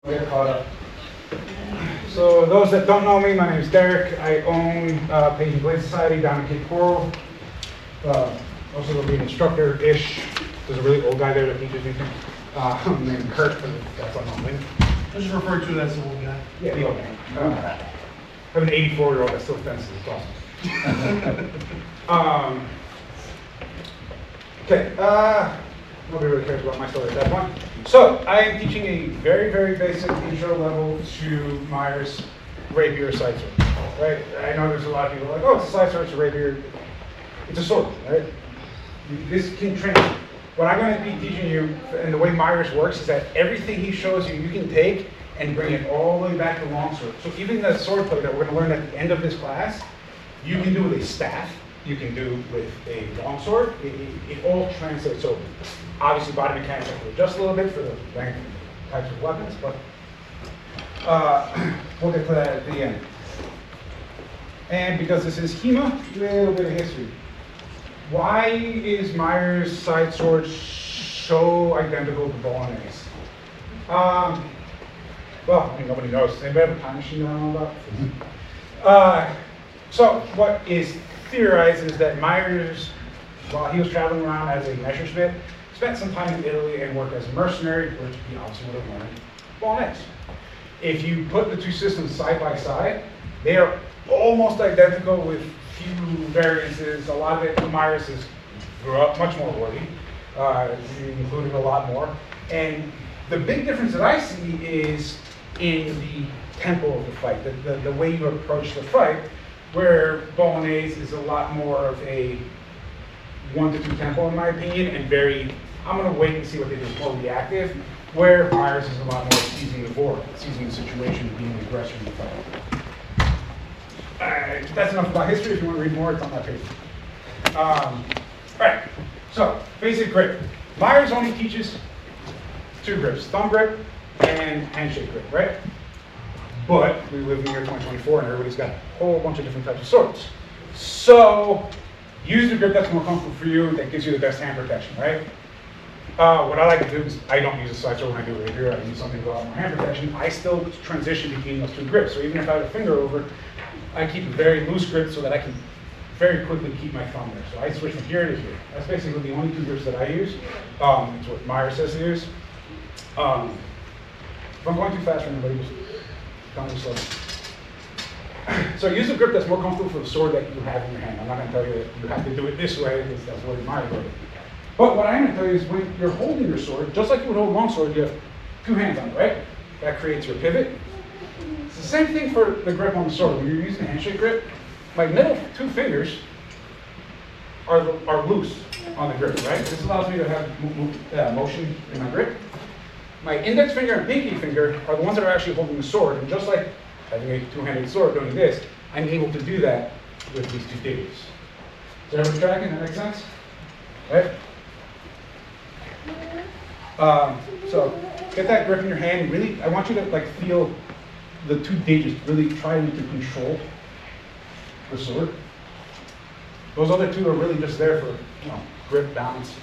Get caught up. So those that don't know me, my name is Derek. I own Page and Blade Society down in Cape Coral. Also will be an instructor-ish. There's a really old guy there that teaches me things. Named Kurt, but that's unknown. I just refer to it as the old guy. Yeah, the old guy. I have an 84-year-old that still fences. It's awesome. Okay. Nobody really cares about my story at that point. So I am teaching a very, very basic intro level to Meyer's Rapier side sword. Right? I know there's a lot of people like, oh, it's a side sword, it's a Rapier. It's a sword, right? This can train. What I'm going to be teaching you, and the way Meyer's works, is that everything he shows you, you can take and bring it all the way back to longsword. So even the sword play that we're going to learn at the end of this class, you can do with a staff. You can do with a longsword. It all translates over. Obviously, body mechanics have to adjust a little bit for the length types of weapons, but we'll get to that at the end. And because this is HEMA, a little bit of history. Why is Meyer's side sword so identical to ball and ace? Well, I mean, nobody knows. Anybody have a time machine that I know about? So what is theorized is that Myers, while he was traveling around as a Messerschmitt, spent some time in Italy and worked as a mercenary, which he obviously would have learned ball and ace. If you put the two systems side by side, they are almost identical with few variances. A lot of it, Myers grew up much more wordy, including a lot more. And the big difference that I see is in the tempo of the fight, the way you approach the fight, where Bolognese is a lot more of a 1 to 2 tempo in my opinion, and very, I'm going to wait and see what they do, more reactive, where Myers is a lot more seizing the board, seizing the situation, being the aggressor in the fight. That's enough about history. If you want to read more, it's on that page. All right, so basic grip. Myers only teaches 2 grips, thumb grip and handshake grip, right? But we live in the year 2024 and everybody's got a whole bunch of different types of swords. So use the grip that's more comfortable for you, that gives you the best hand protection, right? What I like to do is I don't use a side sword when I do it here. I use something with a lot more hand protection. I still transition between those 2 grips. So even if I have a finger over, I keep a very loose grip so that I can very quickly keep my thumb there. So I switch from here to here. That's basically the only 2 grips that I use. It's what Meyer says to use. If I'm going too fast for anybody, just tell me slow. So use a grip that's more comfortable for the sword that you have in your hand. I'm not going to tell you that you have to do it this way, because that's what Meyer did. But what I am going to tell you is when you're holding your sword, just like you would hold a longsword, you have 2 hands on it, right? That creates your pivot. It's the same thing for the grip on the sword. When you're using a handshake grip, my middle 2 fingers are loose on the grip, right? This allows me to have motion in my grip. My index finger and pinky finger are the ones that are actually holding the sword, and just like having a 2-handed sword doing this, I'm able to do that with these 2 fingers. Is everybody tracking? That makes sense? Right? So get that grip in your hand. Really, I want you to like feel the 2 digits. Really try to control the sword. Those other 2 are really just there for grip, balance.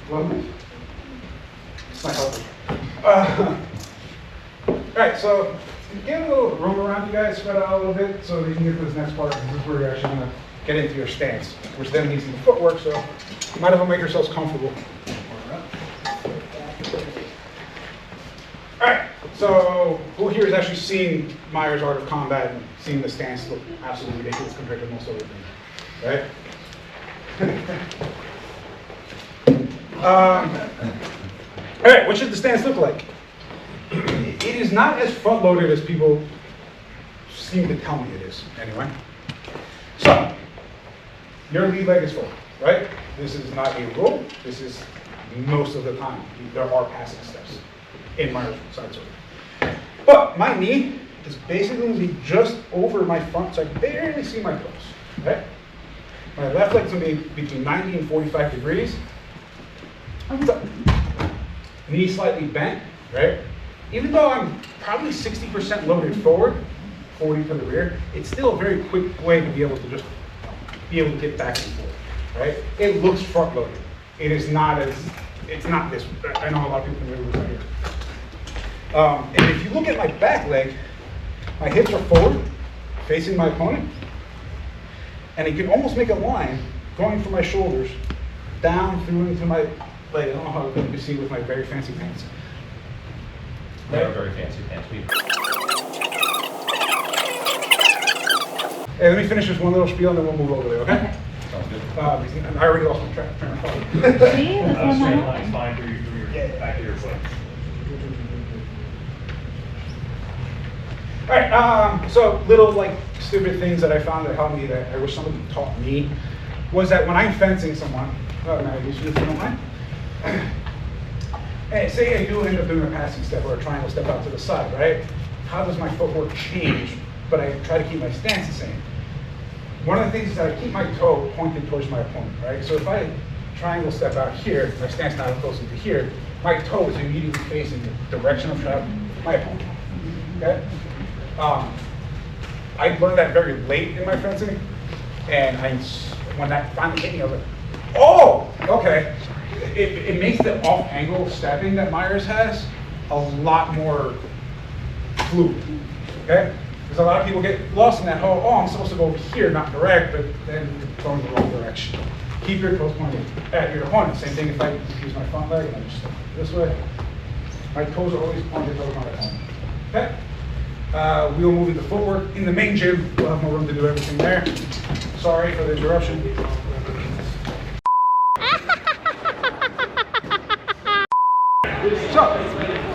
Well, it's not healthy. All right, so get a little room around you guys, spread out a little bit so that you can get to this next part. This is where you're actually going to get into your stance, which then needs some footwork, so you might as well make yourselves comfortable. All right, so who here has actually seen Meyer's Art of Combat and seen the stance look absolutely ridiculous compared to most other things, right? All right, what should the stance look like? It is not as front-loaded as people seem to tell me it is, anyway. So, your lead leg is forward, right? This is not a rule. This is most of the time. There are passing steps in my side sword. But my knee is basically going to be just over my front, so I can barely see my toes, right? My left leg's going to be between 90 and 45 degrees. Knee slightly bent, right? Even though I'm probably 60% loaded forward, 40 to the rear, it's still a very quick way to be able to get back and forth, right? It looks front loaded. It is not it's not this. I know a lot of people can move right here. And if you look at my back leg, my hips are forward, facing my opponent, and you can almost make a line going from my shoulders down through into my leg. I don't know how good you can see with my very fancy pants. They're very fancy pants. Hey, let me finish this one little spiel and then we'll move over there, okay? Sounds good. I already lost my train of thought. See, this one Straight now. line's fine through your back of your foot. All right, so little like stupid things that I found that helped me that I wish somebody taught me was that when I'm fencing someone, now you should don't mind. Hey, say I do end up doing a passing step or a triangle step out to the side, right? How does my footwork change? But I try to keep my stance the same. One of the things is that I keep my toe pointed towards my opponent, right? So if I triangle step out here, my stance now goes into here, my toe is immediately facing the direction of travel, my opponent, okay? I learned that very late in my fencing, and when that finally hit me, I was like, oh, okay. It makes the off-angle stepping that Myers has a lot more fluid, okay? Because a lot of people get lost in that whole, oh, I'm supposed to go over here, not direct, but then going the wrong direction. Keep your toes pointed at your opponent. Same thing if I use my front leg and I just step this way. My toes are always pointed towards my opponent, okay? We'll move into footwork. In the main gym, we'll have more room to do everything there. Sorry for the interruption. So,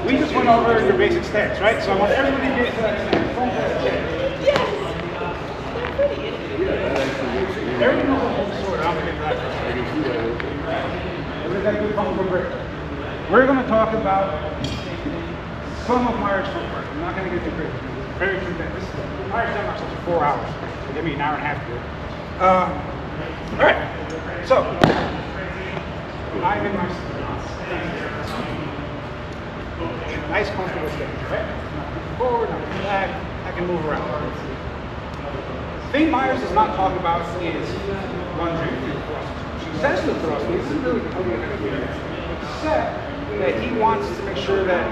we just went over your basic stance, right? So I want everybody to get to that stance. Front leg. Yes. They're pretty. Everybody knows the whole sword. I'm going to get that. Everybody good comfortable break. We're going to talk about some of Myers' footwork. I'm not going to get too crazy. Very condensed. This is Myers done ourselves for 4 hours. So give me an hour and a half to do it. All right. So, I'm in my nice comfortable stance, right? Not forward, not back. I can move around. The thing Myers does not talk about is lunging through thrust. He says the thrust, but he doesn't really tell you how to do it. Except that he wants to make sure that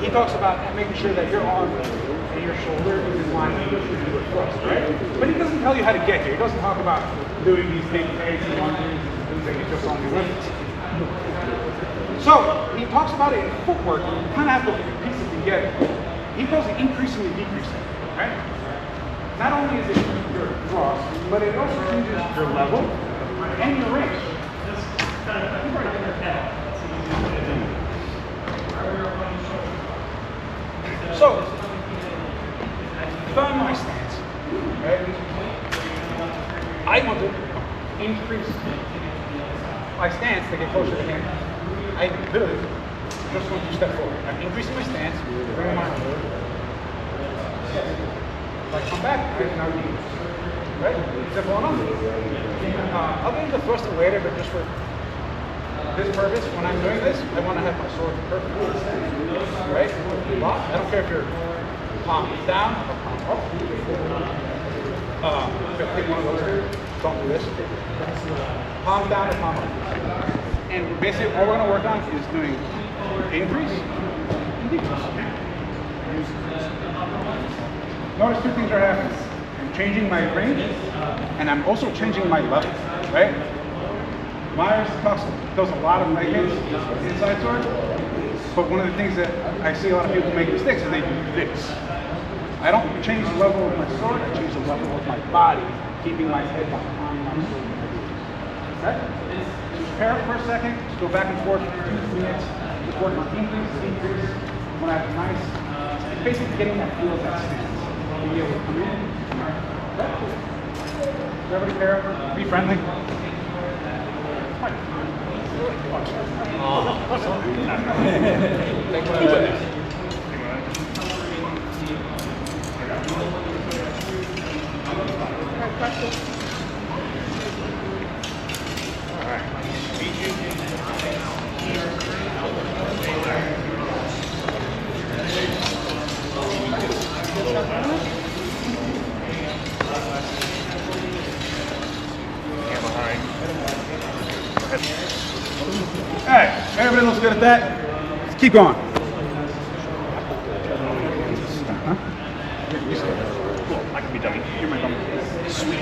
he talks about making sure that your arm and your shoulder is in line with your thrust, right? But he doesn't tell you how to get here. He doesn't talk about doing these big fancy lunges and things that you just on your limits. So he talks about it in footwork. You kind of have to piece it together. He calls it increasing and decreasing, right? Not only is it your thrust, but it also changes your level and your range. So, if I'm in my stance, right, I want to increase my stance to get closer to him. I literally just want to step forward. I'm increasing my stance, bringing my arm forward. If I come back, I can now use, right? Simple enough. I'll get into thrusting later, but just for this purpose, when I'm doing this, I want to have my sword perfectly extended, right? Lock. I don't care if you're palm down or palm up. Pick one of those two. Don't do this. Palm down or palm up. And basically, all we're going to work on is doing increase and decrease. Notice two things are happening. I'm changing my range, and I'm also changing my level, right? Myers does a lot of movements inside sword, but one of the things that I see a lot of people make mistakes is they do this. I don't change the level of my sword, I change the level of my body, keeping my head behind my sword. Okay? Prepare it for a second, just go back and forth for 2 minutes, just work on increase, decrease. When I have nice, basically getting that feel of that stance. Being able to come in, okay? Everybody pair up, be friendly. Everybody looks good at that? Let's keep going. I can be dummy. You're my dummy. Sweet.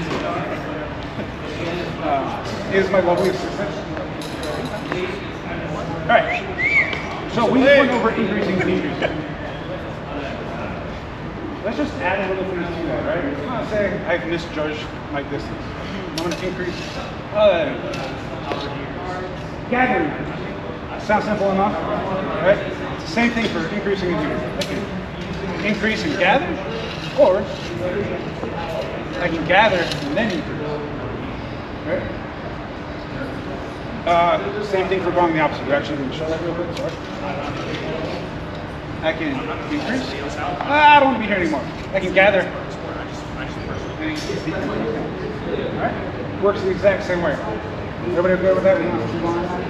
Here's my lovely assistant. All right. So we went over increasing and decreasing. Let's just add a little things to that, right? I'm not saying I've misjudged my distance. I'm going to increase. Gathering. Sounds simple enough, right? It's the same thing for increasing and decreasing. Increase and gather, or I can gather and then increase. Right? Same thing for going the opposite direction. Let me show that real quick. Sorry. I can increase. I don't want to be here anymore. I can gather. Alright? Works the exact same way. Everybody okay with that? We don't have to move on. Right.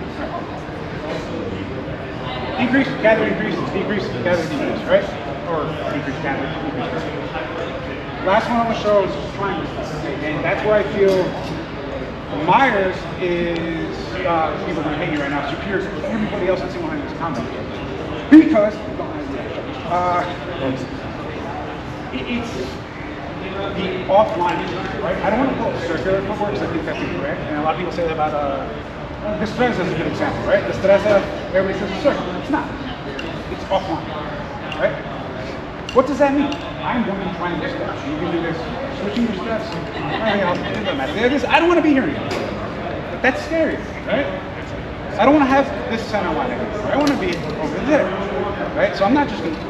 Increase, gather, increase, decrease, gather, decrease, right? Or decrease, gather, decrease. Last one I'm going to show is triangles. And that's where I feel Myers is, people are going to hate you right now, superior to everybody else that's in behind this combo. Because, it's the offline, right? I don't want to call it circular footwork because I think that's incorrect. And a lot of people say that about, Destreza is a good example, right? Destreza, everybody says it's circular. It's not. It's offline, right? What does that mean? I'm going to try and do steps. You can do this, switching your steps. Everything else, it doesn't matter. I don't want to be here anymore. But that's scary, right? I don't want to have this center line anymore. I want to be over there, right? So I'm not just going to,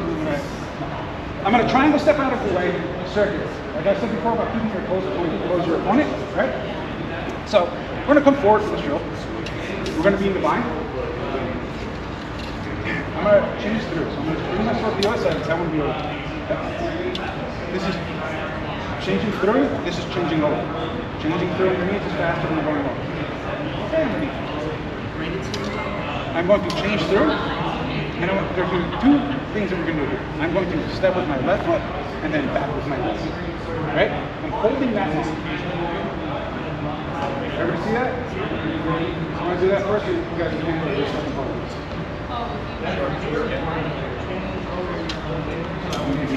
I'm going to triangle step out of the way, circular. Like I said before about keeping your toes close your opponent, right? So we're going to come forward for this drill. We're going to be in the bind. I'm going to change through. So I'm going to bring my sword to the other side because I want to be over. This is changing through. This is changing over. Changing through underneath is faster than going over. Okay, underneath. I'm going to change through. And there's going to be two things that we're going to do here. I'm going to step with my left foot and then back with my left foot. Right? I'm holding that line. Everybody see that? So I'm going to do that first, and you guys can handle your second part.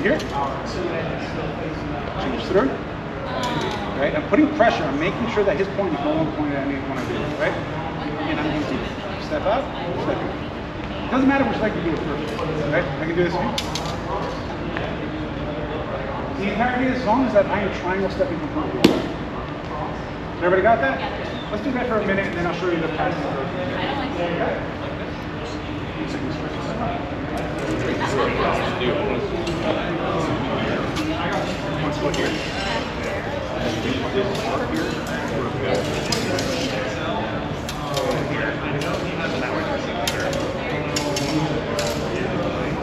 Here. Change through. Right? I'm putting pressure. I'm making sure that his point is no longer pointed at me when I do it. Right? And I'm going to step out, step in. It doesn't matter which leg you do it first. Right? I can do this here. The entirety, as long as that I am triangle stepping from front. Everybody got that? Let's do that for a minute, and then I'll show you the passing. Let's look here.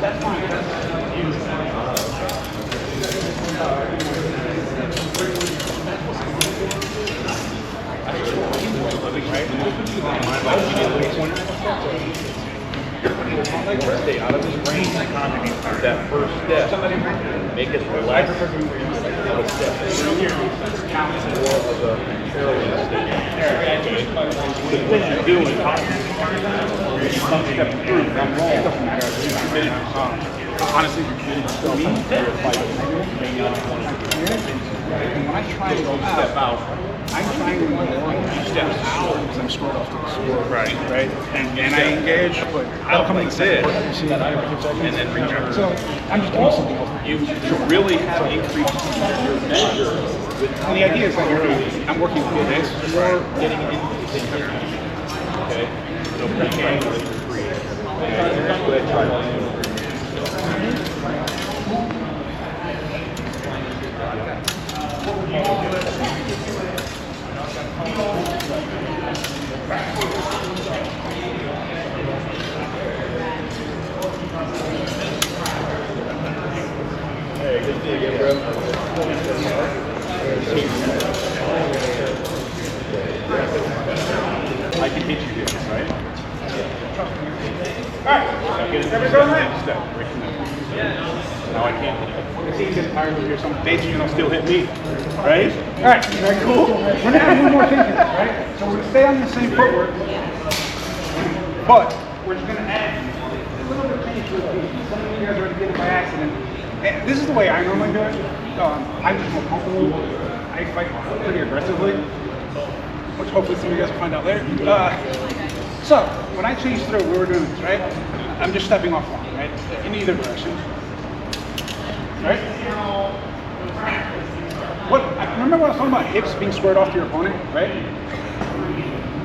That's fine. Stay out of his range economy. That first step, make it less of a step. It's more of a parallel step. What you're doing, you come step through, I'm wrong. It doesn't matter. Honestly, for me, when I try to go Step out. I'm trying to step out because I'm scored off to the score. Right. Right? And I engage, but I'll come like this. And then return. So I'm just doing something else. You really have increased your measure. And the idea is that I'm working with this. You're getting into the okay? So rectangle is free. That's what I try to do. Hey, good to see you again, bro. I can teach you this, right? Alright, everybody going right? Step, now I can't hit you. It's easy to tire over here. Some days you're going to Still hit me, right? Alright, very cool. We're going to add one more thing to this, right? So we're going to stay on the same footwork, but we're just gonna add a little bit of change to the piece. Some of you guys already did it by accident. And this is the way I normally do it. I'm just more comfortable. I fight pretty aggressively, which hopefully some of you guys will find out later. So when I change through, we were doing this, right? I'm just stepping off line, right? In either direction, right? Remember when I was talking about hips being squared off to your opponent, right?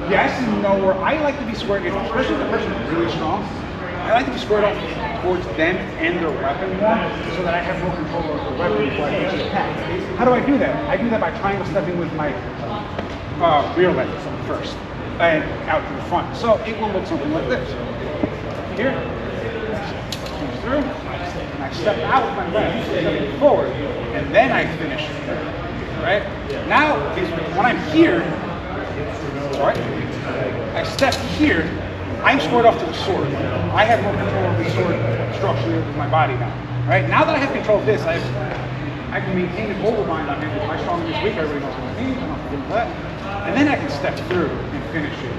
Yes and no, where I like to be squared, especially if the person is really strong, I like to be squared off towards them and their weapon more, so that I have more control over the weapon before I actually attack. How do I do that? I do that by triangle stepping with my rear leg first, and out to the front. So it will look something like this. Here, comes through, and I step out with my left, step forward, and then I finish. Right? Now, when I'm here, sorry, I step here, I'm squared off to the sword. I have more control of the sword structurally with my body now. Right? Now that I have control of this, I can maintain an overbind on him. If I'm strong in this week, everybody knows what I mean. I don't forget that. And then I can step through and finish it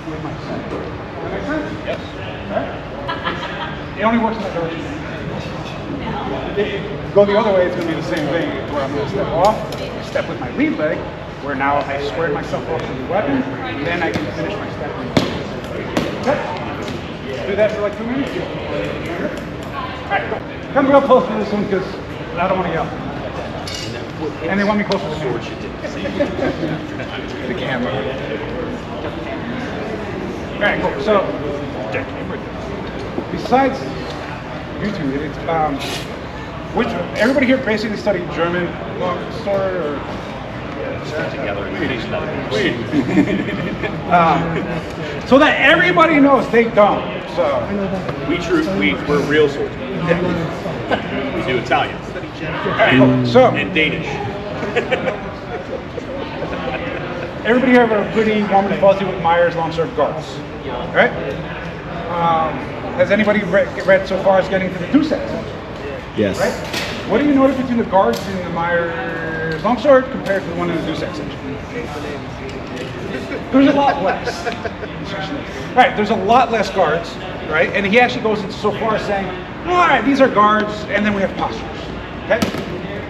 with my set. Does that make sense? Yes. Right? It only works in that direction. If go the other way, it's going to be the same thing, where I'm going to step off, step with my lead leg, where now I squared myself off to the weapon, and then I can finish my step. Okay? Do that for like 2 minutes. Alright, go. Come real close to this one because I don't want to yell. And they want me close to the sword. The camera. Alright, cool. So, besides YouTube, it's which everybody here basically studied German sort or Together. so that everybody knows they don't. So We're real swordsmen. We do Italian. alright, cool. So And Danish. everybody here have a pretty warm and fuzzy with Meyer's longsword guards, right? Has anybody read so far as getting to the two sets? Yes. Right? What do you notice between the guards in the Meyer's longsword compared to the one in the Dusek section? There's a lot less. Right, there's a lot less guards, right? And he actually goes into so far as saying, all right, these are guards, and then we have postures. Okay?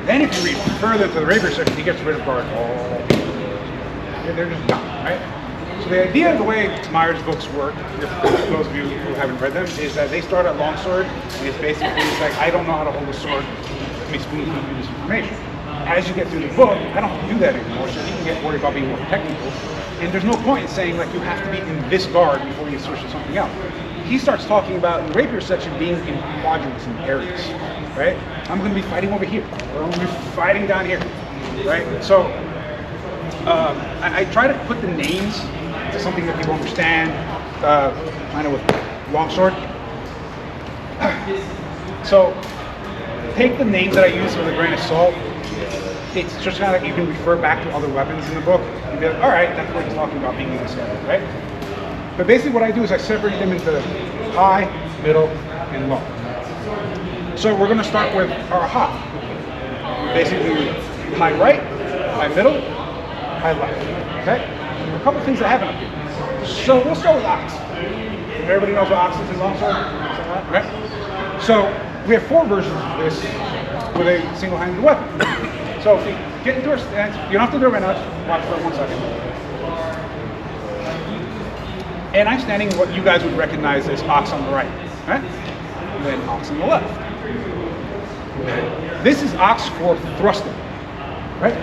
Then if you read further to the Rapier section, he gets rid of guards all. They're just done, right? So the idea of the way Meyer's books work, for those of you who haven't read them, is that they start at longsword, and it's basically like, I don't know how to hold a sword, let me spoon feed you this information. As you get through the book, I don't have to do that anymore, so you can get worried about being more technical. And there's no point in saying like you have to be in this guard before you switch to something else. He starts talking about in the Rapier section being in quadrants and areas, right? I'm going to be fighting over here, or I'm going to be fighting down here, right? So I try to put the names to something that people understand, kind of with longsword. So take the names that I use with a grain of salt. It's just kind of like you can refer back to other weapons in the book and be like, all right, that's what he's talking about being in this area, right? But basically what I do is I separate them into high, middle, and low. So we're going to start with our high. Basically high right, high middle, high left, okay? A couple things that happen up here. So we'll start with ox. Everybody knows what ox is in longsword, right? So we have 4 versions of this with a single-handed weapon. So if you get into our stance, you don't have to do it right now, just watch for 1 second. And I'm standing in what you guys would recognize as ox on the right, right? And then ox on the left. This is ox for thrusting, right?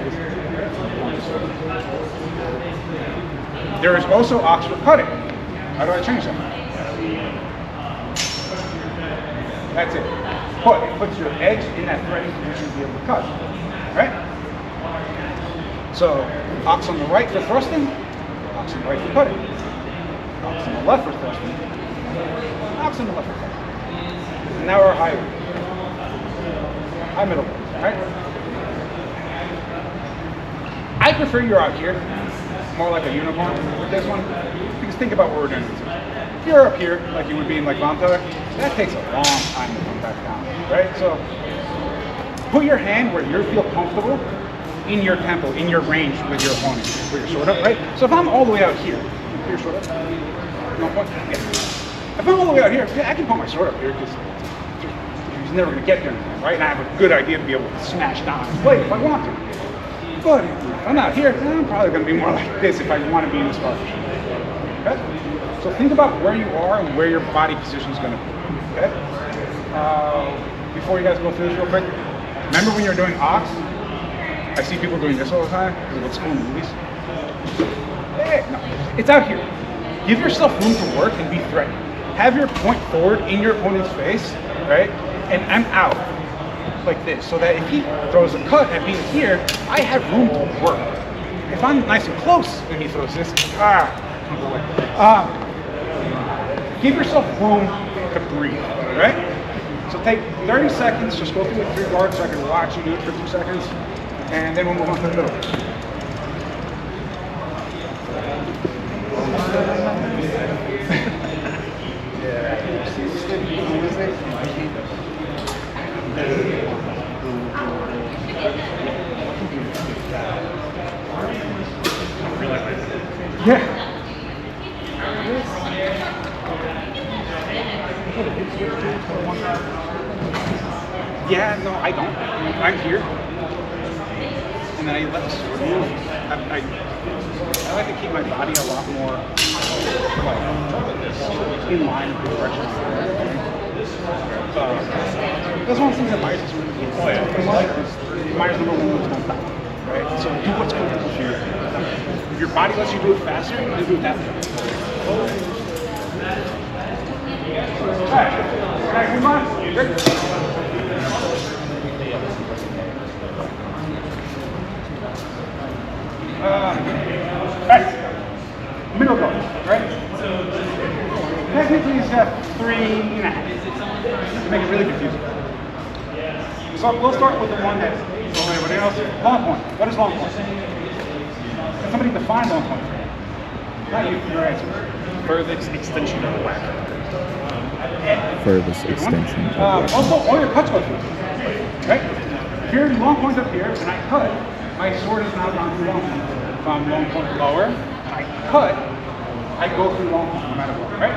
There is also ox for cutting. How do I change that? That's it. But it puts your edge in that threading position to be able to cut, right? So, ox on the right for thrusting, ox on the right for cutting. Ox on the left for thrusting, ox on the left for cutting. And now our high middle, right? I prefer you're out here, more like a unicorn with this one, because think about what we're doing. If you're up here, like you would be in like Vanta, that takes a long time to come back down, right? So put your hand where you feel comfortable in your tempo, in your range with your opponent, with your sword up, right? So if I'm all the way out here, your sword up, no point, yeah. if I'm all the way out here, yeah, I can put my sword up here because he's never going to get there, right? And I have a good idea to be able to smash down his blade if I want to. But if I'm out here, then I'm probably going to be more like this if I want to be in this position. Okay? So think about where you are and where your body position is going to be. Okay? Before you guys go through this real quick, remember when you're doing ox? I see people doing this all the time because of what's cool in the movies. Hey, no, it's out here. Give yourself room to work and be threatening. Have your point forward in your opponent's face, right? And I'm out like this, so that if he throws a cut at me here, I have room to work. If I'm nice and close and he throws this, give yourself room to breathe, right? So take 30 seconds, just go through the 3 guards so I can watch you do it for 2 seconds, and then we'll move on to the middle. Yeah. Yeah, no, I don't. I'm here. And then I let the sword move. I like to keep my body a lot more like in line with the direction. That's one of the things that Meyer's is really good. Oh yeah. Meyer's number 1 moves don't die. Right? So do what's comfortable for you. If your body lets you do it faster, then do it that way. Alright, move on. Good. Alright, middle guard, right? Technically, it's got 3.5 to make it really confusing. So we'll start with the one that everybody else. Long point. What is long point? Can somebody define long point? Not you. Your answer. Furthest extension of the whack. Furthest extension. Also, all your cuts go through. Right? Here, long point up here, and I cut. My sword is now gone through long point. If I'm long point lower, and I cut, I go through long point no matter what, right?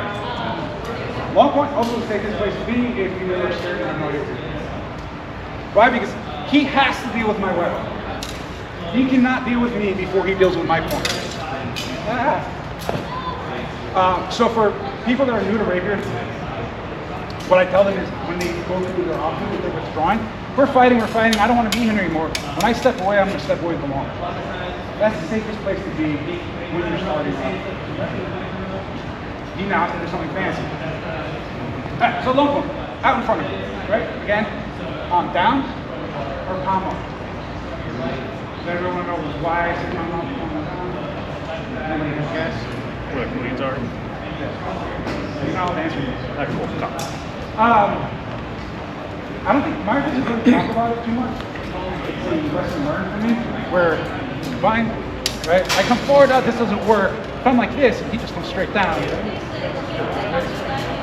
Long point also the safest place to be if you are scared and have no idea what you're doing. Why? Because he has to deal with my weapon. He cannot deal with me before he deals with my point. So for people that are new to Rapier, what I tell them is when they go through their options, if they're withdrawing, we're fighting, I don't want to be here anymore. When I step away, I'm going to step away the longer. That's the safest place to be when you're starting out. You now have to do something fancy. Alright, so long point, out in front of you, right? Again, palm down or palm up. Does everyone know why I said palm up, palm down? Anybody have a guess? Where the queens are. You know the answer. That's cool. Come. I don't think Meyer doesn't really talk about it too much. It's a lesson learned for me, where fine, right? I come forward, this doesn't work. If I'm like this, and he just comes straight down.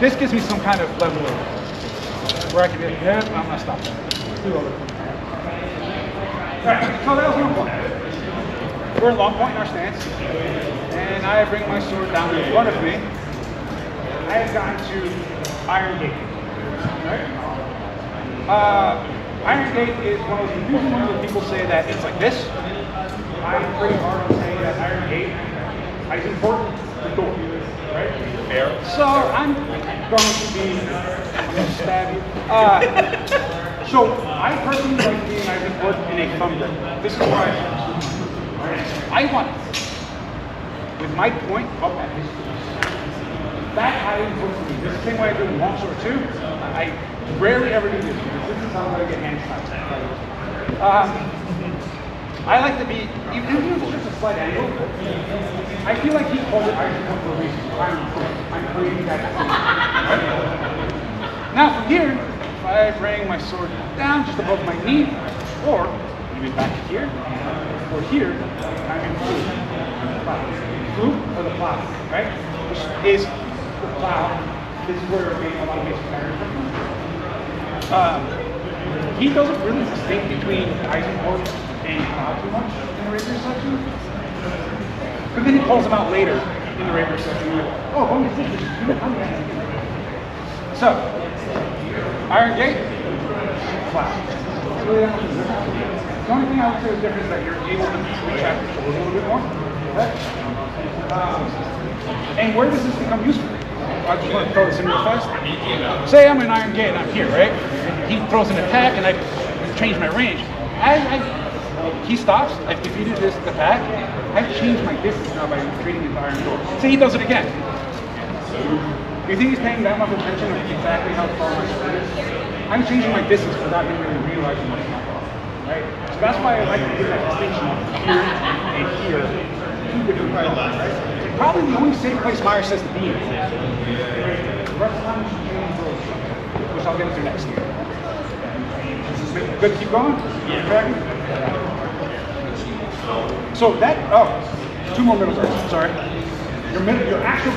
This gives me some kind of level of where I can be like, yeah, I'm gonna stop that. Do over. Alright, so that was long point. We're at long point in our stance, and I bring my sword down in front of me. I have gone to Iron Gate. Right? Iron Gate is one of those confusing ones where people say that it's like this. I'm pretty hard on saying that Iron Gate is important to door, right? Fair. So I'm going to be stabby. So I personally like being Iron Port in a thumb grip. This is why I want it with my point up at his feet. That how it works for me. This is the same way I do in longsword too. I rarely ever do this because this is how I get hand tied. I like to be, even if it's just a slight angle, I feel like he called it Iron Port for a reason. I'm creating that. Right? Now from here, if I bring my sword down just above my knee, or even back here, or here, I'm in flute or the plow, right? Which is the plow. This is where a lot of basic carriers come. He doesn't really distinct between Eisenhower and plow too much in the Rapier section. But then he calls them out later in the Rapier section. Oh, only 6 inches. So, iron gate, flat. The only thing I would say is different is that you're able to reach out a little bit more. Okay? And where does this become useful? I just want to throw this in real fast. Say I'm an iron gate and I'm here, right? And he throws an attack and I change my range. He stops, I've defeated this attack, I've changed my distance now by treating his iron door. Say he does it again. You think he's paying that much attention to exactly how far my sword is? I'm changing my distance without even really realizing what's my fault. Right? So that's why I like to do that distinction of here and here. Two different levels, right? Probably the only safe place Meyer says to be in. The rest of the time, which I'll get into next year. Good to keep going? Yeah. Tracking? So that, 2 more middle guards, sorry. Your actual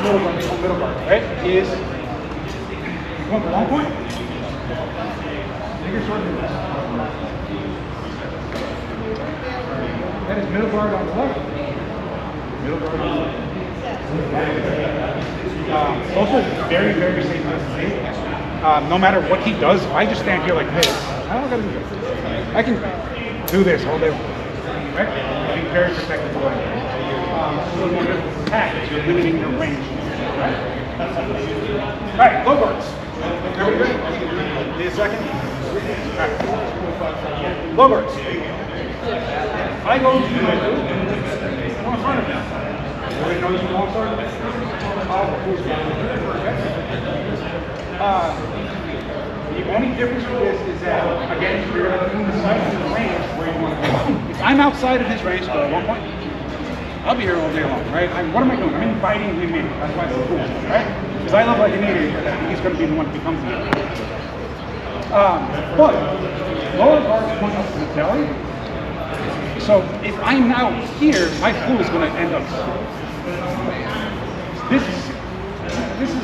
middle guard, right, is, you want the long point? Take your sword in this. That is middle guard on the left. Middle guard on the left. Also, very, very safe place to be. No matter what he does, if I just stand here like this, I don't gotta do this. I can do this all day long, right? Being very protected for life. So when you attack, you're limiting your range, right? All right, low guards. Everybody good? Need a second? All right. Low guards. I go to go in front of you. Everybody knows you long sword? The only difference with this is that, again, you're going to do the sight of the range where you want to go. If I'm outside of his range at one point, I'll be here all day long, right? What am I doing? I'm inviting him in. That's why it's so cool, right? Because I love like an idiot, I think he's going to be the one that becomes the idiot. But lower guards point up to the belly. So if I'm now here, my fool is going to end up. This is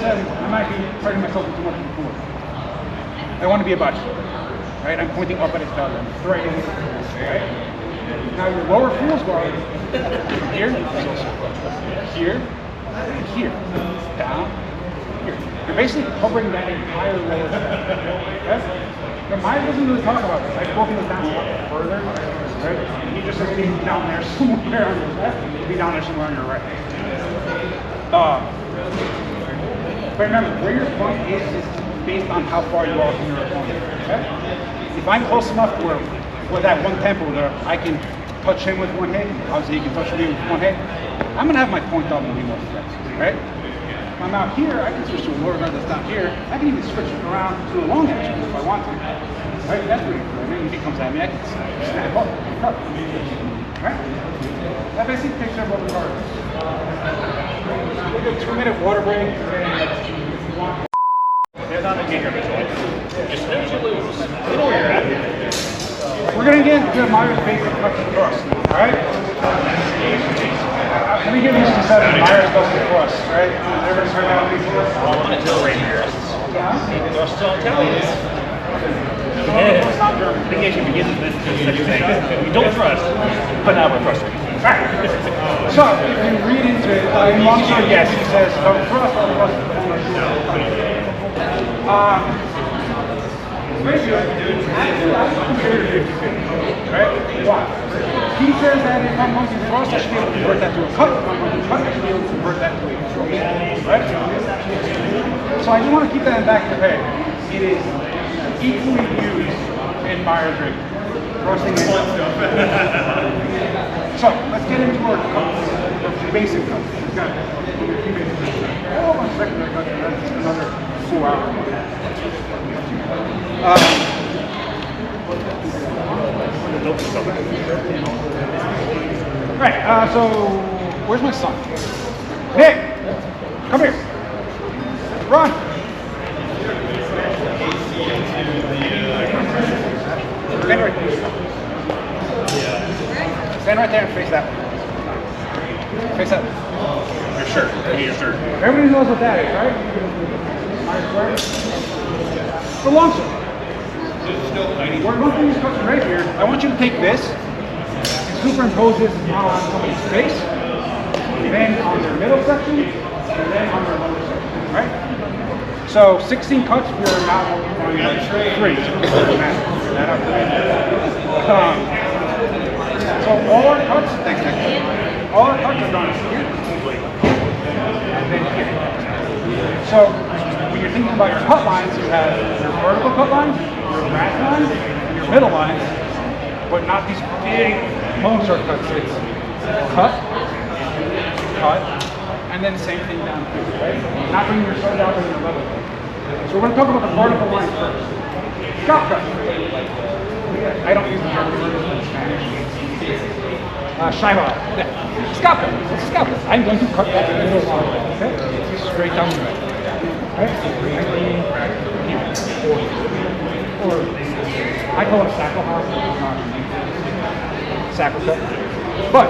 I might be turning myself into too much of a fool. I want to be a butch, right? I'm pointing up at his belly. I'm right in his right? Now your lower fool's guard from here, here, here, down, here. You're basically covering that entire lower okay? Now Meyer doesn't really talk about this. I've broken this down a lot further, right? He just says be down there somewhere on your left, be down there somewhere on your right. But remember, where your point is based on how far you are from your opponent. Okay? If I'm close enough where that one tempo where I can touch him with one hit, obviously he can touch me with one hit, I'm going to have my point double and be more effective, right? If I'm out here, I can switch to a lower guard that's down here. I can even switch it around to a long action if I want to. Right? That's pretty cool. And if he comes at me, I can snap up. Right? That basically takes care of what the card is. We'll do a 2-minute water break. And if you want. They're not a gamer, just lose. You know where you're at. We're going to get into Meyer's basic custom thrust, alright? Let me give you some set of Meyer's custom thrust, right? Ever heard of that before? I want to tell Rapier. Thrust to Italians. It's not German. I think actually begins with such a thing. We don't trust, but now we're trusting. Alright. So, if you read into it, in long story, yes, it says, don't trust or trust. Ratio, actually, I consider 50-50, right? Why? He says that if I'm going to thrust, I should be able to convert that to a cut. If I'm going to cut, I should be able to convert that to a stroke, right? So I just want to keep that in the back of your head. It is equally used in Meyer's rig. Thrusting and so, let's get into our cuts, our basic cuts. Hold on a second, that's another 4 hours. Right, so where's my son? Nick, come here. Run. Stand right there. Stand right there and face that one. Face that one. Your shirt. Give me your shirt. Everybody knows what that is, right? The long sword. We're going through these cuts right here. I want you to take this and superimpose this on somebody's face. then on their middle section, and then on their lower section, right? So 16 cuts, we're not going to 3, so it doesn't matter. That up to so all our cuts, all our cuts are done here, and then here. So when you're thinking about your cut lines, you have your vertical cut lines, your rack lines, and your middle lines, but not these big long shortcuts. It's cut, cut, and then same thing down here, right? Not bringing your sword down to your level. So we're going to talk about the vertical line first. Scalp cut. I don't use the term vertical in Spanish. Shiva. Yeah. Scalp cut. What's a scalp cut? I'm going to cut that middle line, okay? Straight down the middle. Right? Or I call it sackle house. Sackle cut. But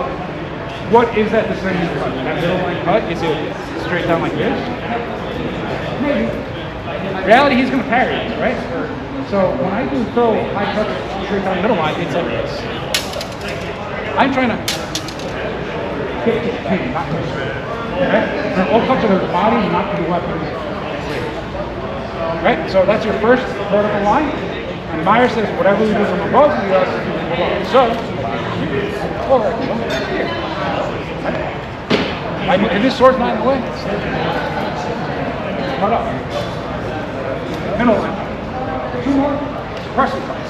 what is that descending cut? That middle line cut? Is it straight down like this? Maybe. In reality, he's going to parry it, right? So when I do throw high cuts straight down the middle line, it's like this. I'm trying to hit the pin, not push it. Right? And all cuts are the body, not the weapon. Right? So that's your first vertical line. And Meyer says whatever we do from above, we also do from below. So, forward, here. And this sword's not in the way. Cut up. Middle line. 2 more. Suppressing cuts.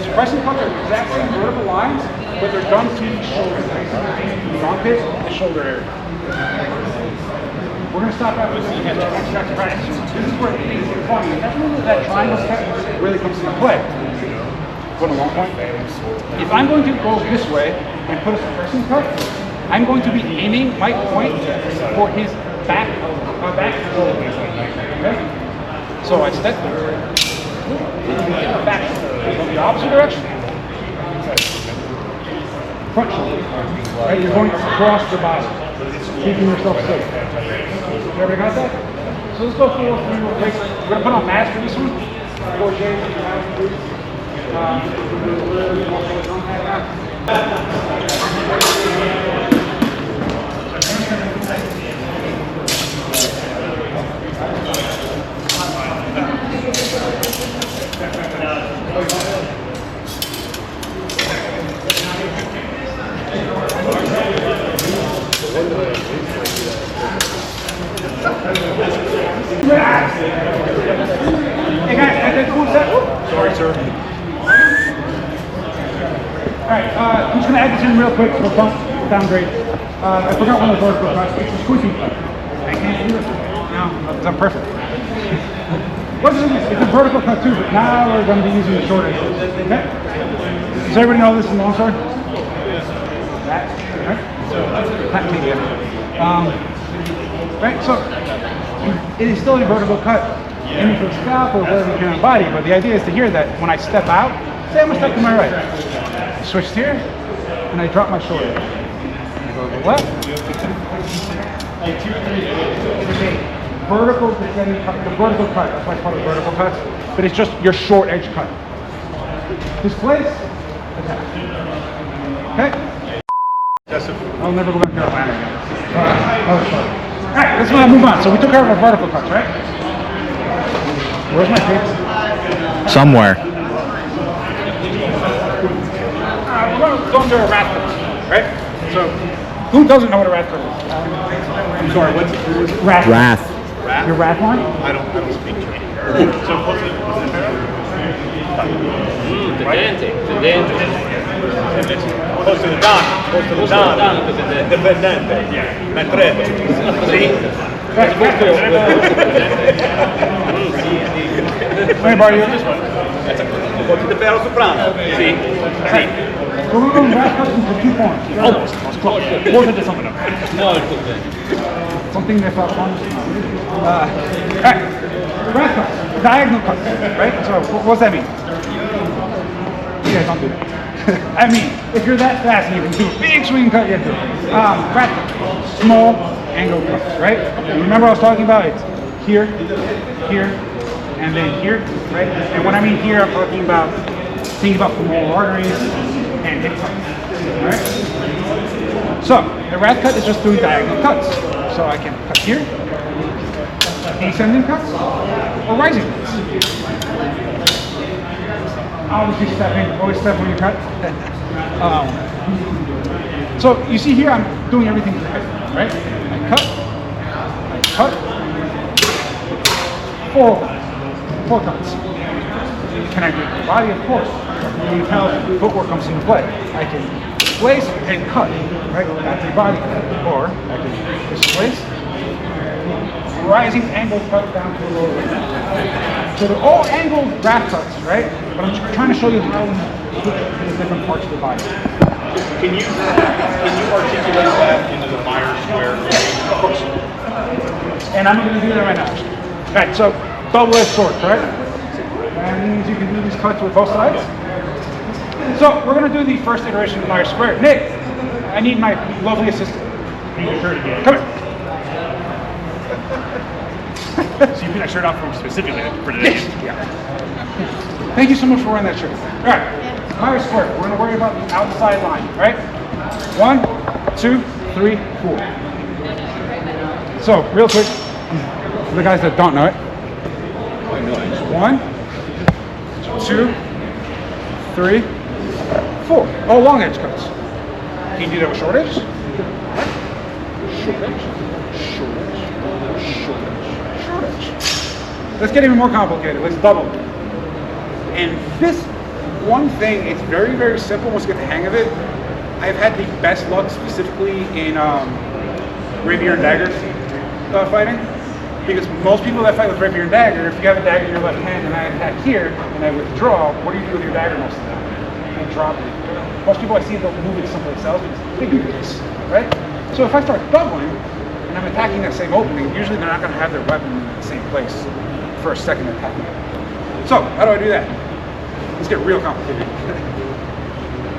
Suppressing cuts are the exact same vertical lines, but they're done to the shoulder. The armpit, the shoulder area. We're going to stop after this extract practice. This is where things get funny. And that's when that triangle cut really comes into play. Go to 1 point. If I'm going to go this way and put a suppressing cut, I'm going to be aiming my point for his back shoulder. Okay? So I step back from the opposite direction. Front shoulder. Right? You're going across the body, keeping yourself safe. You ever got that? So let's go through real quick. We're going to put on mask for this one. 4 J's. Hey guys, can I take one sec? Sorry, sir. Alright, I'm just going to add this in real quick so don't downgrade. I forgot one of the vertical cuts. It's a squeaky cut. I can't do it. No, because I'm perfect. What's this? It's a vertical cut too, but now we're going to be using the short edge. Okay? Does everybody know this is long sword? That? Alright? Not me yet. Right, so it is still a vertical cut. Aiming for the scalp or wherever you can on the body, but the idea is to hear that when I step out, say I'm going to step to my right. I switch here, and I drop my shoulder. And I go to the left. It's a vertical descending cut, the vertical cut, that's why I call it vertical cuts, but it's just your short edge cut. Displace, attack. Okay? I'll never go back to Atlanta again. Alright, let's move on. So we took care of our vertical cuts, right? Where's my tape? Somewhere. We're going to go into a rat cut, right? So, who doesn't know what a rat cut is? I'm sorry, what's it? Rat. Wrath. Your rat line? I don't speak Chinese. So what's Close to the Don. Close to the Don. Dipendente. Metredo. See? Let me borrow you this one. Go to the ferro soprano. See? See? So we're going rat cuts into 2 points. Almost. I was close. More than something else. No, it's okay. Something that felt fun. Alright. Rat cuts. Diagonal cuts. Right? So what's that mean? You guys don't do that. I mean, if you're that fast and you can do a big swing cut, you have to do it. Rat cut. Small angle cuts, right? And remember I was talking about it's here, here, and then here, right? And when I mean here, I'm talking about femoral arteries and hip cuts, all right? So The rad cut is just doing diagonal cuts. So I can cut here, descending cuts, or rising cuts. Obviously stepping, always step when you cut. So you see here, I'm doing everything right? I cut, four cuts. Can I make the body? Of course. You can tell footwork comes into play. I can displace and cut, right? That's a body cut. Or I can displace, rising angle cut down to the lower leg. So they're all angled wrap cuts, right? But I'm trying to show you how we put the different parts of the body. Can you articulate that into the Meyer square? Of course. And I'm going to do that right now. Right, so double-edged sword, correct? That means you can do these cuts with both sides. So we're going to do the first iteration of Meyer square. Nick, I need my lovely assistant. Need your shirt again. Come here. So you put that shirt out for specifically for today? Yeah. Thank you so much for wearing that shirt. All right, Meyer square. We're going to worry about the outside line, right? 1, 2, 3, 4. So real quick, for the guys that don't know it. 1, 2, 3, 4. Oh, long edge cuts. Can you do that with short edge? Short edge. Short edge. Short edge. Short edge. Let's get even more complicated. Let's double. And this one thing, it's very, very simple once you get the hang of it. I've had the best luck specifically in rapier and dagger fighting. Because most people that fight with rapier and dagger, if you have a dagger in your left hand and I attack here and I withdraw, what do you do with your dagger most of the time? You drop it. Most people I see, they'll move it someplace else because they do this, right? So if I start doubling and I'm attacking that same opening, usually they're not going to have their weapon in the same place for a second attack. So how do I do that? Let's get real complicated.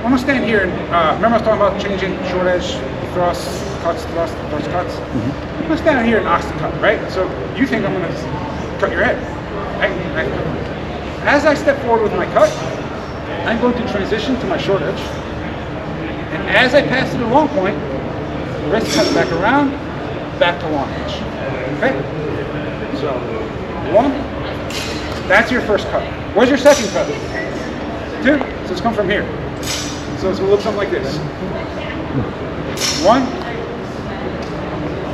I'm going to stand here and remember I was talking about changing short edge, thrust, cuts, thrust, cuts. I'm going to stand here and ox the cut, right? So you think I'm going to cut your head, right? As I step forward with my cut, I'm going to transition to my short edge. And as I pass through the long point, the wrist cuts back around, back to long edge. Okay? So, 1, that's your first cut. Where's your second cut? 2, so it's come from here. So it's going to look something like this. 1,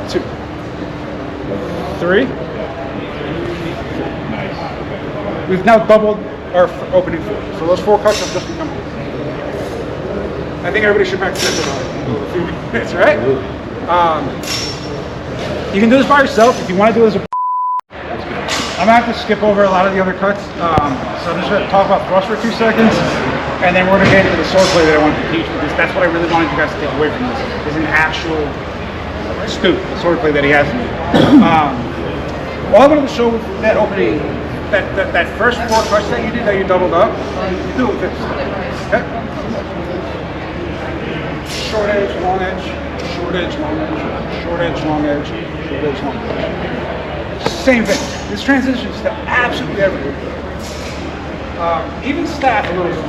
2, 3. We've now doubled our opening 4. So those 4 cuts have just become. I think everybody should practice this in a few minutes, right? You can do this by yourself. If you want to do this, I'm gonna have to skip over a lot of the other cuts. So I'm just gonna talk about thrust for 2 seconds, and then we're gonna get into the sword play that I wanted to teach, because that's what I really wanted you guys to take away from this, is an actual stoop, the sword play that he has. All I'm gonna show with that opening, that first 4 cuts that you did, that you doubled up, do it with this. Okay? Short edge, long edge, short edge, long edge, short edge, long edge, short edge, long edge. Same thing. This transitions to absolutely everything. Even staff a little bit.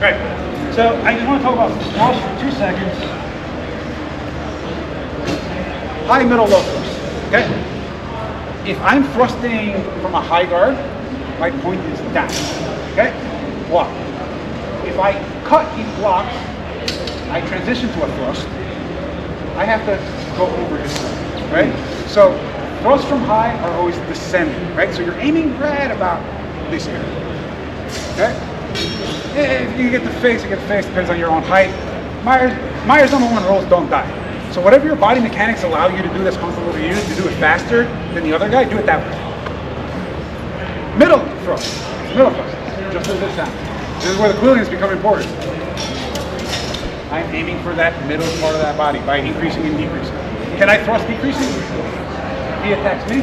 Right. So I just want to talk about thrust for 2 seconds. High, middle, low thrust. Okay. If I'm thrusting from a high guard, my point is down. Okay. Block. If I cut each block, I transition to a thrust. I have to go over his side, right? So thrusts from high are always descending, right? So you're aiming right about this area, okay? If you get the face, you get the face, depends on your own height. Meyer's #1 rule is don't die. So whatever your body mechanics allow you to do that's comfortable to you, to do it faster than the other guy, do it that way. Middle thrust, just as this sounds. This is where the quillions become important. I'm aiming for that middle part of that body by increasing and decreasing. Can I thrust decreasing? He attacks me.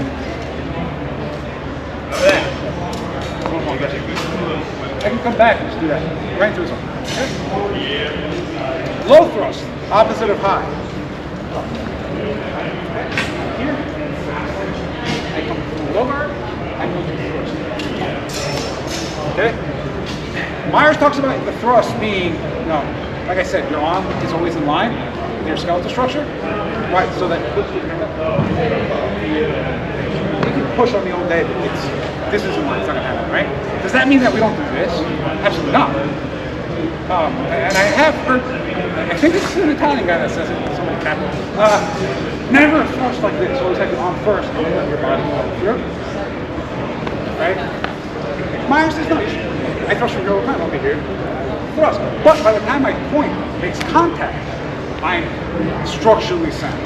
I can come back and just do that. Right through his arm. Okay? Low thrust, opposite of high. Here. I come through low guard, I move to the thrust. Okay? Myers talks about the thrust being, like I said, your arm is always in line with your skeletal structure, right? So that you can push on the old day, but this isn't what it's not gonna happen, right? Does that mean that we don't do this? Absolutely not. And I have heard, I think this is an Italian guy that says it, somebody capital. Never thrust like this, always have your arm first and then let your body follow through. Right? Meyer says no. I thrust from here all the time, over here. Thrust. But by the time my point makes contact, I'm structurally sound.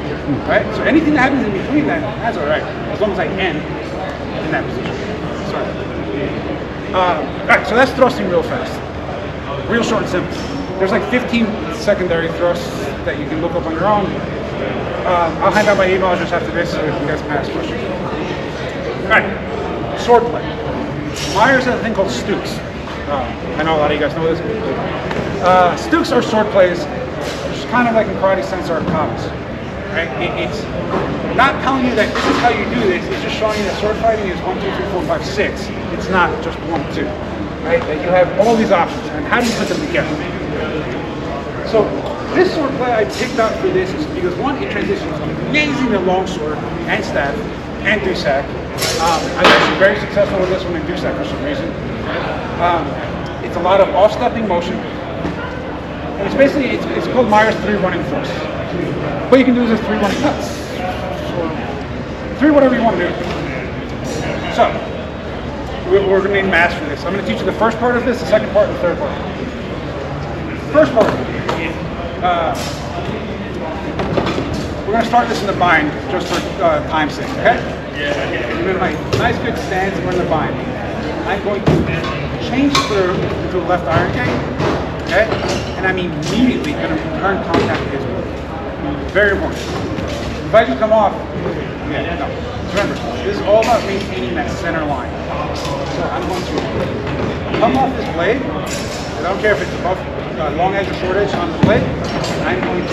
Right? So anything that happens in between that, that's alright. As long as I end in that position. Sorry. Alright, so that's thrusting real fast. Real short and simple. There's like 15 secondary thrusts that you can look up on your own. I'll hand out my email address after this so you guys can ask questions. Alright, sword play. Myers has a thing called stukes. I know a lot of you guys know this. Stukes are sword plays, which is kind of like in karate sense are katas. Right? It's not telling you that this is how you do this, it's just showing you that sword fighting is 1, 2, 3, 4, 5, 6. It's not just 1, 2. Right? That you have all these options, and how do you put them together? So this sword play I picked out for this is because one, it transitions amazing to longsword and staff and dussac. I'm actually very successful with this one in dussac for some reason. It's a lot of off-stepping motion, and it's basically it's called Meyer's 3 running force. What you can do is 3 running cuts, or 3 whatever you want to do. So. We're going to need mass for this. I'm going to teach you the first part of this, the second part, and the third part. First part, we're going to start this in the bind, just for time's sake, okay? I'm in my nice good stance, we're in the bind. I'm going to change through to the left iron gang, okay? And I'm immediately going to return contact with his work. Very important. If I just come off, no. Remember, this is all about maintaining that center line. So I'm going to come off this blade, I don't care if it's above long edge or short edge on the blade, I'm going to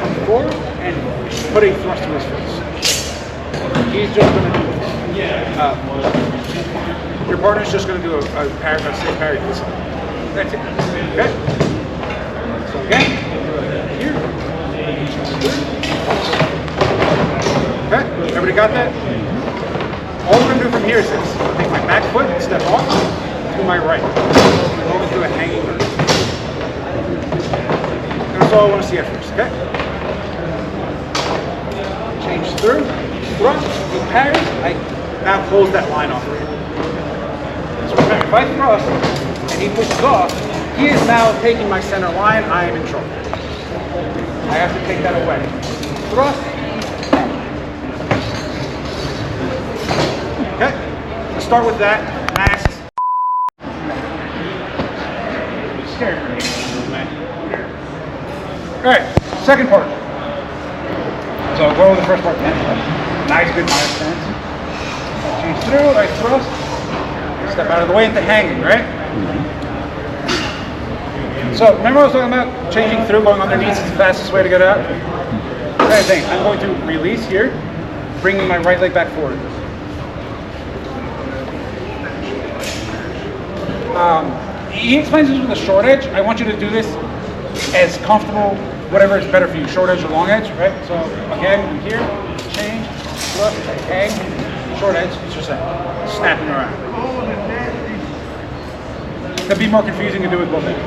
come forward and put a thrust to his face. He's just going to do this. Your partner's just going to do a safe parry to this side. That's it. Okay? So again, here. Okay? Everybody got that? All we're going to do from here is this. Take my back foot and step off to my right. Over to a hanging vertical. That's all I want to see at first, okay? Change through, thrust, he parries, I now close that line off. So remember, if I thrust and he pushes off, he is now taking my center line, I am in trouble. I have to take that away. Thrust. Okay, let's start with that. Masks. Scary for me. Alright, second part. So I'll go over the first part then. Nice, good Meyer stance. Change through, I thrust. Step out of the way into hanging, right? So remember what I was talking about? Changing through, going underneath is the fastest way to get out. Same thing. I'm going to release here, bringing my right leg back forward. He explains this with a short edge. I want you to do this as comfortable, whatever is better for you, short edge or long edge, right? So again, from here, change, look, hang, short edge, it's just snapping around. It'd be more confusing to do with both ends.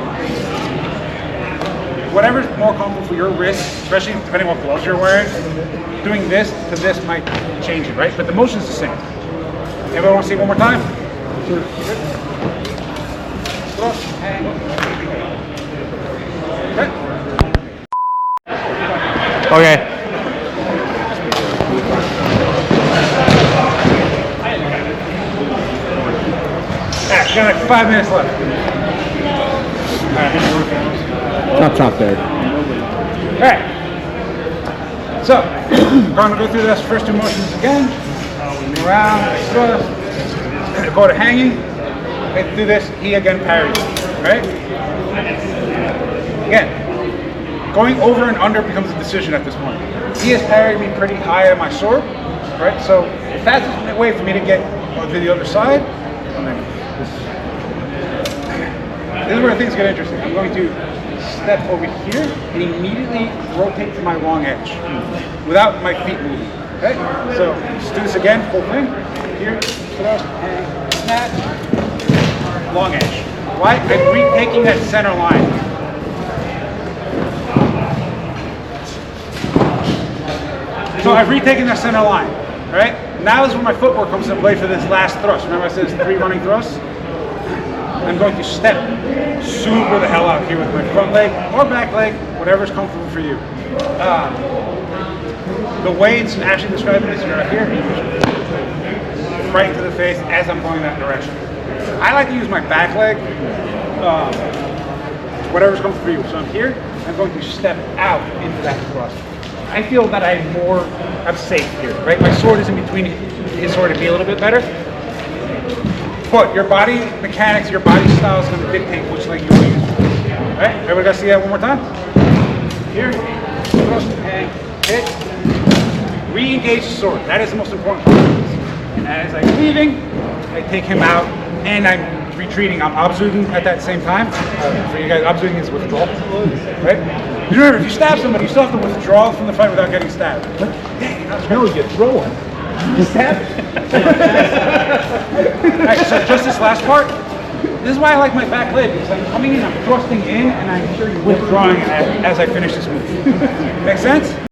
Whatever's more comfortable for your wrist, especially depending on what gloves you're wearing, doing this to this might change it, right? But the motion's the same. Everyone want to see it one more time? Sure. Hang. Okay. Got like 5 minutes left. Top there. Alright. So, we're going to go through those first 2 motions again. Around, thrust, go to hanging. Okay, do this, he again parries. Right? Again, going over and under becomes a decision at this point. He has parried me pretty high on my sword. Right? So, the fastest way for me to get to the other side, and then this is where things get interesting. I'm going to step over here and immediately rotate to my long edge without my feet moving. Okay? So let's do this again, full thing. Here, thrust, and snatch, long edge. Why? I'm retaking that center line. So I've retaken that center line, right? Now is where my footwork comes into play for this last thrust. Remember I said it's 3 running thrusts? I'm going to step super the hell out here with my front leg or back leg, whatever's comfortable for you. The way it's actually describing this right here, right into the face as I'm going that direction. I like to use my back leg, whatever's comfortable for you. So I'm here, I'm going to step out into that thrust. I feel that I'm safe here, right? My sword is in between his sword to be a little bit better. But your body mechanics, your body style is going to dictate which leg you will use. All right, everybody got to see that one more time? Here, thrust, and hit. Re-engage the sword. That is the most important part. And as I'm leaving, I take him out, and I'm retreating. I'm observing at that same time. For you guys, observing is withdrawal, right? Remember, if you stab somebody, you still have to withdraw from the fight without getting stabbed. No, you throw him. You stab him. Alright, so just this last part, this is why I like my back leg, because I'm coming in, I'm thrusting in, and I'm withdrawing as I finish this move. Make sense?